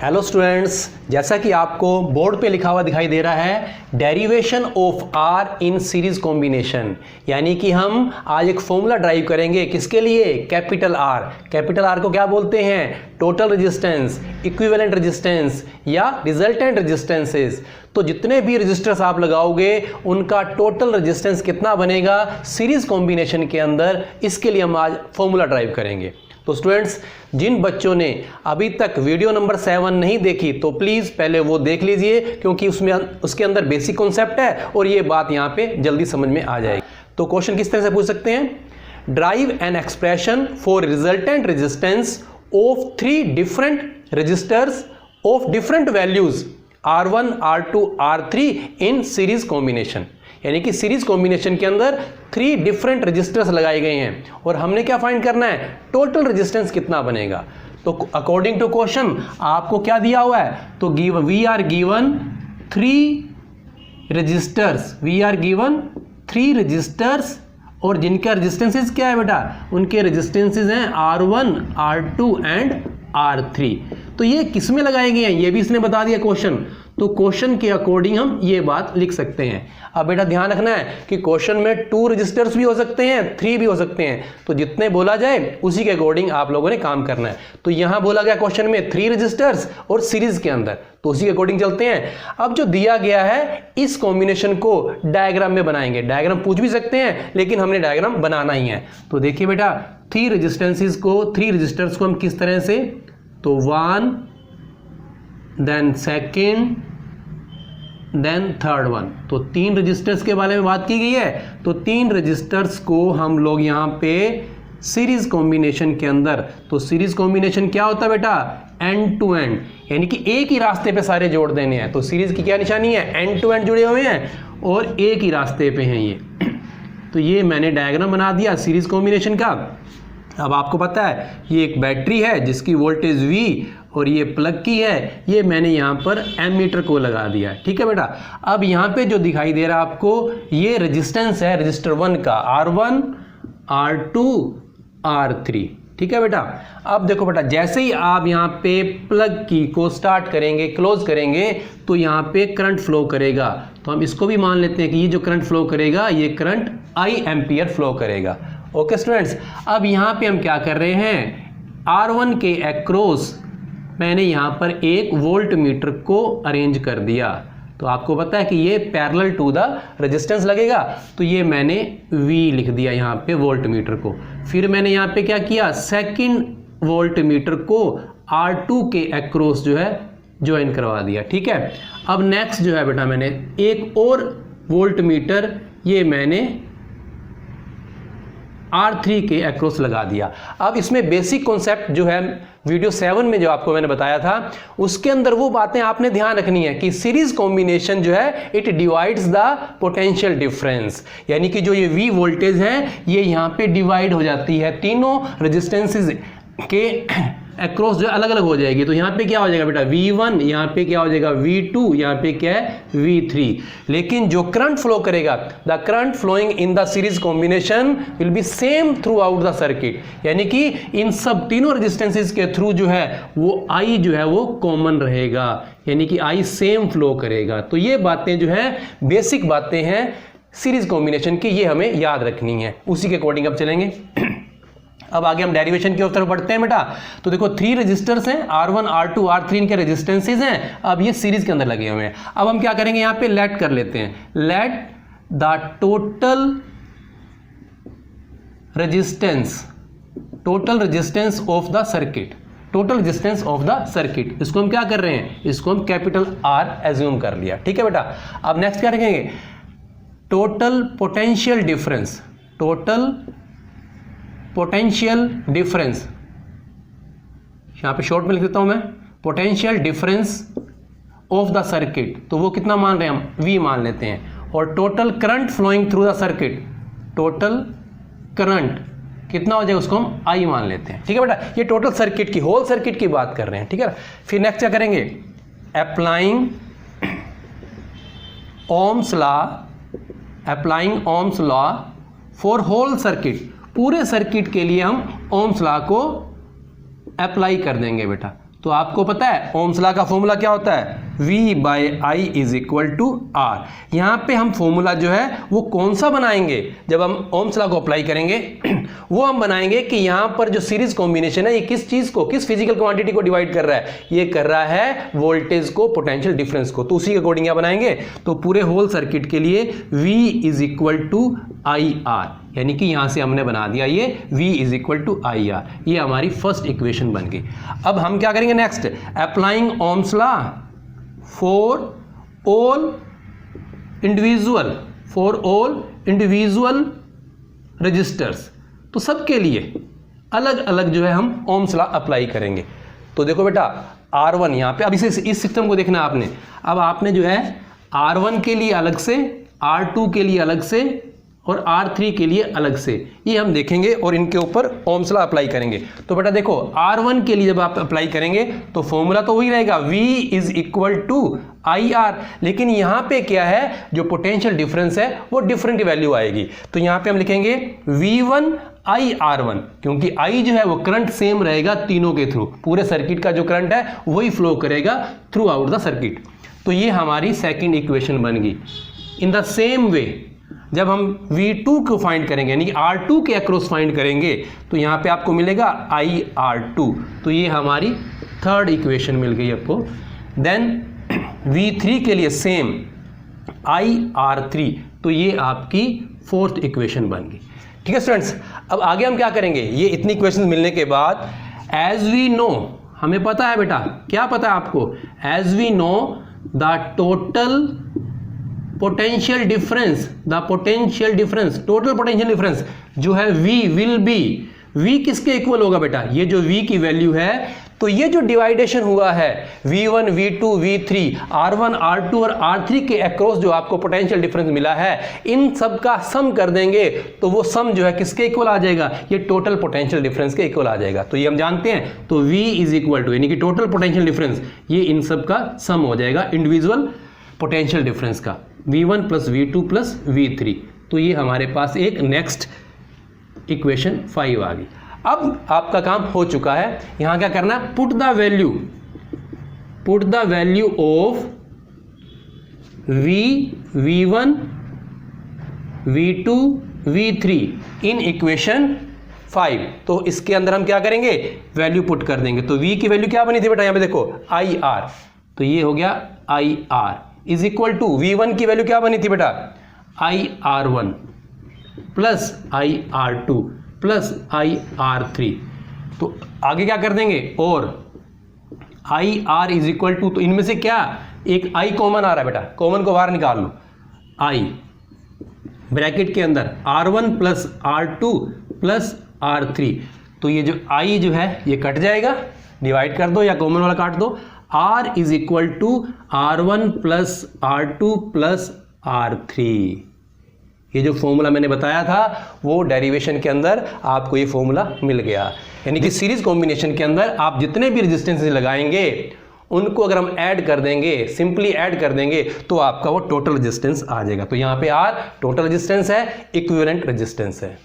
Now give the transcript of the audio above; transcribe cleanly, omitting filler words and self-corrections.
Hello students, जैसा कि आपको बोर्ड पे लिखा हुआ दिखाई दे रहा है derivation of R in series combination, यानी कि हम आज एक फॉर्मूला ड्राइव करेंगे किसके लिए, कैपिटल आर। कैपिटल आर को क्या बोलते हैं, टोटल रेजिस्टेंस, इक्विवेलेंट रेजिस्टेंस या रिजल्टेंट रेजिस्टेंसेस। तो जितने भी रेजिस्टर्स आप लगाओगे उनका टोटल रेजिस्टेंस कितना बनेगा सीरीज कॉम्बिनेशन के अंदर, इसके लिए हम आज फॉर्मूला ड्राइव करेंगे। तो स्टूडेंट्स, जिन बच्चों ने अभी तक वीडियो नंबर 7 नहीं देखी तो प्लीज़ पहले वो देख लीजिए, क्योंकि उसके अंदर बेसिक कॉन्सेप्ट है और ये बात यहाँ पे जल्दी समझ में आ जाएगी। तो क्वेश्चन किस तरह से पूछ सकते हैं, derive an expression for resultant resistance of 3 different resistors of different values R1, R2, R3 in series combination. यानी कि सीरीज कॉम्बिनेशन के अंदर 3 डिफरेंट रजिस्टर्स लगाए गए हैं और हमने क्या फाइंड करना है, टोटल रेजिस्टेंस कितना बनेगा। तो अकॉर्डिंग टू क्वेश्चन आपको क्या दिया हुआ है, तो वी आर गिवन 3 रजिस्टर्स और जिनका रेजिस्टेंसेस क्या है बेटा, उनके रेजिस्टेंसेस हैं R1, R2 एंड R3। तो ये किस में लगाए गए हैं ये भी इसने बता दिया क्वेश्चन। तो क्वेश्चन के अकॉर्डिंग हम ये बात लिख सकते हैं। अब बेटा ध्यान रखना है कि क्वेश्चन में 2 रजिस्टर्स भी हो सकते हैं, 3 भी हो सकते हैं, तो जितने बोला जाए उसी के अकॉर्डिंग आप लोगों ने काम करना है। तो यहां बोला गया क्वेश्चन में 3 रजिस्टर्स और सीरीज के अंदर, तो उसी के अकॉर्डिंग चलते हैं। अब जो दिया गया है इस कॉम्बिनेशन को डायग्राम में बनाएंगे। डायग्राम पूछ भी सकते हैं लेकिन हमने डायग्राम बनाना ही है। तो देखिए बेटा 3 रजिस्टर्स को हम किस तरह से, तो 1 then second then third one, तो 3 रजिस्टर्स के बारे में बात की गई है। तो 3 रजिस्टर्स को हम लोग यहाँ पे सीरीज कॉम्बिनेशन के अंदर, तो सीरीज कॉम्बिनेशन क्या होता है बेटा, एंड टू एंड, यानी कि एक ही रास्ते पे सारे जोड़ देने हैं। तो सीरीज की क्या निशानी है, एंड टू एंड जुड़े हुए हैं और एक ही रास्ते पे हैं ये। तो ये मैंने डायग्राम बना दिया सीरीज कॉम्बिनेशन का। अब आपको पता है ये एक बैटरी है जिसकी वोल्टेज V और ये प्लग की है, ये मैंने यहाँ पर एमीटर को लगा दिया, ठीक है बेटा। अब यहाँ पे जो दिखाई दे रहा है आपको, ये रेजिस्टेंस है रजिस्टर 1 का, R1, R2, R3, ठीक है बेटा। अब देखो बेटा, जैसे ही आप यहाँ पे प्लग की को स्टार्ट करेंगे, क्लोज करेंगे, तो यहाँ पे करंट फ्लो करेगा। तो हम इसको भी मान लेते हैं कि ये जो करंट फ्लो करेगा ये करंट I एम्पियर फ्लो करेगा। ओके स्टूडेंट्स, अब यहाँ पे हम क्या कर रहे हैं, R1 के अक्रॉस मैंने यहाँ पर एक वोल्ट मीटर को अरेंज कर दिया। तो आपको पता है कि ये पैरेलल टू द रेजिस्टेंस लगेगा, तो ये मैंने V लिख दिया यहाँ पे वोल्ट मीटर को। फिर मैंने यहाँ पे क्या किया, सेकंड वोल्ट मीटर को R2 के अक्रॉस जो है ज्वाइन करवा दिया, ठीक है। अब नेक्स्ट जो है बेटा, मैंने एक और वोल्ट मीटर ये मैंने R3 के अक्रॉस लगा दिया। अब इसमें बेसिक कॉन्सेप्ट जो है वीडियो 7 में जो आपको मैंने बताया था, उसके अंदर वो बातें आपने ध्यान रखनी है कि सीरीज कॉम्बिनेशन जो है it divides the potential difference, यानी कि जो ये V वोल्टेज है ये यहाँ पे डिवाइड हो जाती है, तीनों रेजिस्टेंसेस के अक्रॉस जो अलग अलग हो जाएगी। तो यहाँ पे क्या हो जाएगा बेटा, V1, यहाँ पे क्या हो जाएगा V2, यहाँ पे क्या है V3। लेकिन जो करंट फ्लो करेगा, the current flowing in the series combination will be same throughout the circuit, यानी कि इन सब तीनों रेजिस्टेंसेस के थ्रू जो है वो I जो है वो कॉमन रहेगा, यानी कि I सेम फ्लो करेगा। तो ये बातें जो है बेसिक बातें हैं सीरीज कॉम्बिनेशन की, ये हमें याद रखनी है। उसी के अकॉर्डिंग अब चलेंगे। अब आगे हम डेरिवेशन की तरफ बढ़ते हैं बेटा। तो देखो 3 रजिस्टर्स हैं, R1, R2, R3 इनके रेजिस्टेंसेस हैं। अब ये सीरीज के अंदर लगे हुए हैं। अब हम क्या करेंगे, यहाँ पे लेट कर लेते हैं, let the total resistance of the circuit, total resistance of the circuit, इसको हम क्या कर रहे हैं, इसको हम कैपिटल R एज्यूम कर लिया, ठीक है बेटा। अब नेक्स्ट क्या रखेंगे, total potential difference, total potential difference, यहाँ पे शॉर्ट में लिख देता हूं मैं, potential difference of the circuit, तो वो कितना मान रहे हैं हम, V मान लेते हैं। और total current flowing through the circuit, total current कितना हो जाएगा, उसको हम I मान लेते हैं, ठीक है बेटा। ये टोटल सर्किट की, होल सर्किट की बात कर रहे हैं, ठीक है। फिर नेक्स्ट क्या करेंगे, applying Ohm's law for whole circuit, पूरे सर्किट के लिए हम ओम्स लॉ को अप्लाई कर देंगे बेटा। तो आपको पता है ओम्स लॉ का फॉर्मूला क्या होता है, V/I is equal to R। यहाँ पे हम फॉर्मूला जो है वो कौन सा बनाएंगे, जब हम ओम्स लॉ को अप्लाई करेंगे वो हम बनाएंगे कि यहाँ पर जो सीरीज कॉम्बिनेशन है ये किस चीज को, किस फिजिकल क्वांटिटी को डिवाइड कर रहा है, ये कर रहा है वोल्टेज को, पोटेंशियल डिफरेंस को। तो उसी के अकॉर्डिंग यहाँ बनाएंगे। तो पूरे होल सर्किट के लिए V is equal to IR, यानी कि यहां से हमने बना दिया ये V is equal to IR। ये हमारी फर्स्ट इक्वेशन बन गई। अब हम क्या करेंगे next, applying Ohm's law for all individual resistors. तो सबके लिए अलग अलग जो है हम ओम्स लॉ अप्लाई करेंगे। तो देखो बेटा R1 यहाँ पे, अब इस सिस्टम को देखना आपने। अब आपने जो है R1 के लिए अलग से, R2 के लिए अलग से और R3 के लिए अलग से, ये हम देखेंगे और इनके ऊपर ओम्स लॉ अप्लाई करेंगे। तो बेटा देखो R1 के लिए जब आप अप्लाई करेंगे तो फॉर्मूला तो वही रहेगा, V is equal to IR। लेकिन यहाँ पे क्या है, जो पोटेंशियल डिफरेंस है वो डिफरेंट वैल्यू आएगी। तो यहाँ पे हम लिखेंगे V1 IR1, क्योंकि I जो है वो करंट सेम रहेगा तीनों के थ्रू, पूरे सर्किट का जो करंट है वही फ्लो करेगा थ्रू आउट द सर्किट। तो ये हमारी सेकेंड इक्वेशन बन गई। इन द सेम वे जब हम V2 को फाइंड करेंगे, यानी कि R2 के अक्रॉस फाइंड करेंगे, तो यहाँ पे आपको मिलेगा IR2। तो ये हमारी थर्ड इक्वेशन मिल गई आपको। देन V3 के लिए सेम IR3, तो ये आपकी फोर्थ इक्वेशन बन गई। ठीक है स्टूडेंट्स, अब आगे हम क्या करेंगे, ये इतनी इक्वेशन मिलने के बाद एज वी नो, हमें पता है बेटा, क्या पता है आपको, as we know the total potential difference, total potential difference जो है V विल बी, V किसके इक्वल होगा बेटा, ये जो V की वैल्यू है, तो ये जो डिवाइडेशन हुआ है V1 V2 V3 R1 R2 और R3 के अक्रॉस जो आपको पोटेंशियल डिफरेंस मिला है, इन सब का सम कर देंगे तो वो सम जो है किसके इक्वल आ जाएगा, ये टोटल पोटेंशियल डिफरेंस के इक्वल आ जाएगा। तो ये हम जानते हैं। तो V इज इक्वल टू, यानी कि टोटल पोटेंशियल डिफरेंस, ये इन सब का सम हो जाएगा इंडिविजुअल पोटेंशियल डिफरेंस का, V1 plus V2 plus V3। तो ये हमारे पास एक नेक्स्ट इक्वेशन 5 आ गई। अब आपका काम हो चुका है, यहां क्या करना है, put the value of V1 V2 V3 in equation 5। तो इसके अंदर हम क्या करेंगे, वैल्यू पुट कर देंगे। तो V की वैल्यू क्या बनी थी बेटा, यहां पे देखो IR, तो ये हो गया IR is equal to V1 की वैल्यू क्या बनी थी बेटा, IR1 plus IR2 plus IR3। तो आगे क्या कर देंगे, और IR इज इक्वल टू, तो इनमें से क्या एक I कॉमन आ रहा है बेटा, कॉमन को बाहर निकाल लो, I ब्रैकेट के अंदर R1 plus R2 plus R3। तो ये जो I जो है ये कट जाएगा, डिवाइड कर दो या कॉमन वाला काट दो। R is equal to R1 plus R2 plus R3। ये जो फॉर्मूला मैंने बताया था वो डेरिवेशन के अंदर आपको ये फॉर्मूला मिल गया। यानी कि सीरीज कॉम्बिनेशन के अंदर आप जितने भी रेजिस्टेंसेस लगाएंगे उनको अगर हम ऐड कर देंगे, सिंपली ऐड कर देंगे, तो आपका वो टोटल रेजिस्टेंस आ जाएगा। तो यहाँ पे R टोटल रेजिस्टेंस है, इक्विवेलेंट रेजिस्टेंस है।